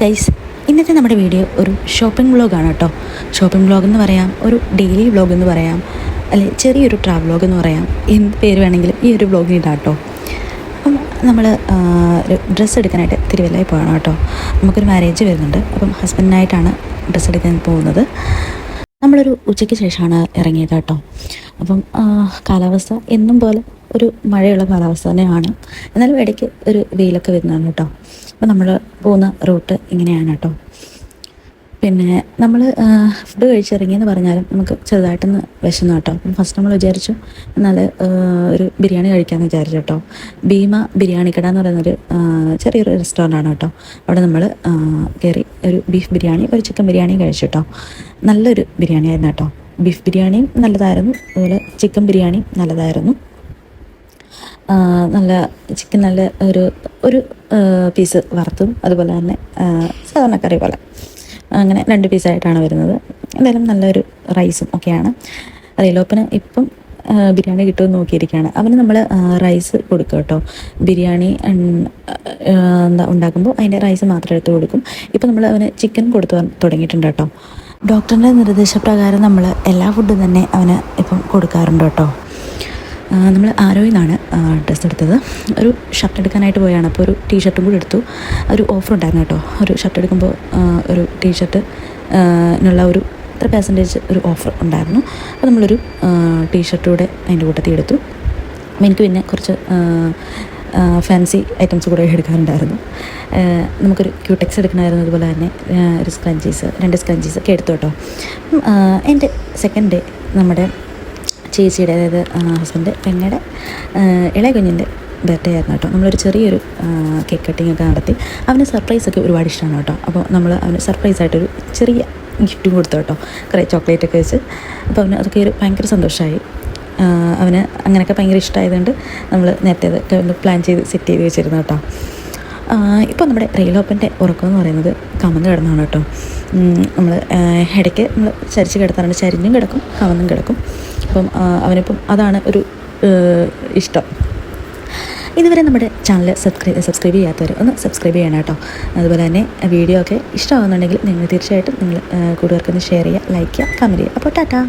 Guys, ഇന്നത്തെ നമ്മുടെ video ഒരു ഷോപ്പിംഗ് വ്ളോഗാണ് കേട്ടോ. ഷോപ്പിംഗ് വ്ളോഗ് എന്ന് പറയാം, ഒരു ഡെയിലി വ്ളോഗ് എന്ന് പറയാം, അല്ലെ ചെറിയൊരു ട്രാവൽ വ്ളോഗ് എന്ന് പറയാം. എന്ത് പേര് വേണമെങ്കിലും ഈ ഒരു വ്ളോഗിന് ഇടാം കേട്ടോ. അപ്പം നമ്മൾ ഒരു ഡ്രസ്സ് എടുക്കാനായിട്ട് തിരുവല്ലയിൽ പോകണം കേട്ടോ. നമുക്കൊരു മാരേജ് വരുന്നുണ്ട്. അപ്പം ഹസ്ബൻഡിനായിട്ടാണ് ഡ്രസ്സ് എടുക്കാൻ പോകുന്നത്. നമ്മളൊരു ഉച്ചയ്ക്ക് ശേഷമാണ് ഇറങ്ങിയത് കേട്ടോ. അപ്പം കാലാവസ്ഥ എന്നും പോലെ ഒരു മഴയുള്ള കാലാവസ്ഥ തന്നെയാണ്. എന്നാലും ഇടയ്ക്ക് ഒരു വെയിലൊക്കെ വരുന്നതാണ് കേട്ടോ. അപ്പോൾ നമ്മൾ പോകുന്ന റൂട്ട് ഇങ്ങനെയാണ് കേട്ടോ. പിന്നെ നമ്മൾ ഫുഡ് കഴിച്ചിറങ്ങിയെന്ന് പറഞ്ഞാലും നമുക്ക് ചെറുതായിട്ടൊന്ന് വിശന്നു കേട്ടോ. അപ്പം ഫസ്റ്റ് നമ്മൾ വിചാരിച്ചു എന്നാൽ ഒരു ബിരിയാണി കഴിക്കാമെന്ന് വിചാരിച്ചു കേട്ടോ. ഭീമ ബിരിയാണി കട എന്ന് പറയുന്നൊരു ചെറിയൊരു റെസ്റ്റോറൻ്റാണ് കേട്ടോ. അവിടെ നമ്മൾ കയറി ഒരു ബീഫ് ബിരിയാണി ഒരു ചിക്കൻ ബിരിയാണിയും കഴിച്ചു കേട്ടോ. നല്ലൊരു ബിരിയാണി ആയിരുന്നു കേട്ടോ. ബീഫ് ബിരിയാണിയും നല്ലതായിരുന്നു, അതുപോലെ ചിക്കൻ ബിരിയാണിയും നല്ലതായിരുന്നു. നല്ല ചിക്കൻ നല്ല ഒരു പീസ് വറുത്തും അതുപോലെ തന്നെ സാധാരണ കറി പോലെ അങ്ങനെ 2 പീസായിട്ടാണ് വരുന്നത്. എന്തായാലും നല്ലൊരു റൈസും ഒക്കെയാണ്. റീലോപ്പന് ഇപ്പം ബിരിയാണി കിട്ടുമെന്ന് നോക്കിയിരിക്കുകയാണ്. അവന് നമ്മൾ റൈസ് കൊടുക്കും കേട്ടോ. ബിരിയാണി ഉണ്ടാക്കുമ്പോൾ അതിൻ്റെ റൈസ് മാത്രം എടുത്ത് കൊടുക്കും. ഇപ്പം നമ്മൾ അവന് ചിക്കൻ കൊടുത്തു തുടങ്ങിയിട്ടുണ്ട് കേട്ടോ. ഡോക്ടറിൻ്റെ നിർദ്ദേശപ്രകാരം നമ്മൾ എല്ലാ ഫുഡും തന്നെ അവന് ഇപ്പം കൊടുക്കാറുണ്ട് കേട്ടോ. നമ്മൾ ആരോയിൽ നിന്നാണ് ഡ്രസ്സ് എടുത്തത്. ഒരു ഷർട്ട് എടുക്കാനായിട്ട് പോയാണ്. അപ്പോൾ ഒരു ടീഷർട്ടും കൂടി എടുത്തു. ഒരു ഓഫർ ഉണ്ടായിരുന്നു കേട്ടോ. ഒരു ഷർട്ട് എടുക്കുമ്പോൾ ഒരു ടീഷർട്ട് നുള്ള ഒരു 3% ഒരു ഓഫർ ഉണ്ടായിരുന്നു. അപ്പോൾ നമ്മളൊരു ടീഷർട്ട് കൂടെ അതിൻ്റെ കൂട്ടത്തിൽ എടുത്തു. അപ്പോൾ എനിക്ക് പിന്നെ കുറച്ച് ഫാൻസി ഐറ്റംസ് കൂടെ എടുക്കാറുണ്ടായിരുന്നു. നമുക്കൊരു ക്യൂടെക്സ് എടുക്കണമായിരുന്നു. അതുപോലെ തന്നെ ഒരു സ്ക്രഞ്ചീസ് 2 സ്ക്രഞ്ചീസ് ഒക്കെ എടുത്തു കേട്ടോ. എൻ്റെ സെക്കൻഡ് ഡേ നമ്മുടെ ചേച്ചിയുടെ, അതായത് ഹസ്ബൻഡ് പെങ്ങളുടെ ഇളയ കുഞ്ഞിൻ്റെ ബർത്ത്ഡേ ആയിരുന്നു കേട്ടോ. നമ്മളൊരു ചെറിയൊരു കേക്ക് കട്ടിങ് ഒക്കെ നടത്തി. അവന് സർപ്രൈസൊക്കെ ഒരുപാട് ഇഷ്ടമാണ് കേട്ടോ. അപ്പോൾ നമ്മൾ അവന് സർപ്രൈസായിട്ടൊരു ചെറിയ ഗിഫ്റ്റും കൊടുത്തു കേട്ടോ. കുറേ ചോക്ലേറ്റൊക്കെ വെച്ച്. അപ്പോൾ അവന് അതൊക്കെ ഒരു ഭയങ്കര സന്തോഷമായി. അവന് അങ്ങനെയൊക്കെ ഭയങ്കര ഇഷ്ടമായതുകൊണ്ട് നമ്മൾ നേരത്തെ അതൊക്കെ ഒന്ന് പ്ലാൻ ചെയ്ത് സെറ്റ് ചെയ്ത് വെച്ചിരുന്നു കേട്ടോ. ഇപ്പോൾ നമ്മുടെ റെയിലോപ്പൻ്റെ ഉറക്കം എന്ന് പറയുന്നത് കമന്ന് കിടന്നാണ് കേട്ടോ. നമ്മൾ ഇടയ്ക്ക് നമ്മൾ ചരിച്ച് കിടത്താറുണ്ട്. ചരിഞ്ഞും കിടക്കും, കമന്നും കിടക്കും. അപ്പം അവനിപ്പം അതാണ് ഒരു ഇഷ്ടം. ഇതുവരെ നമ്മുടെ ചാനൽ സബ്സ്ക്രൈബ് ചെയ്യാത്തവർ ഒന്ന് സബ്സ്ക്രൈബ് ചെയ്യണം കേട്ടോ. അതുപോലെ തന്നെ വീഡിയോ ഒക്കെ ഇഷ്ടമാകുന്നുണ്ടെങ്കിൽ നിങ്ങൾ തീർച്ചയായിട്ടും നിങ്ങൾ കൂടുതൽക്കൊന്ന് ഷെയർ ചെയ്യുക, ലൈക്ക് ചെയ്യുക, കമൻറ്റ് ചെയ്യുക. അപ്പോൾ ടാറ്റാ.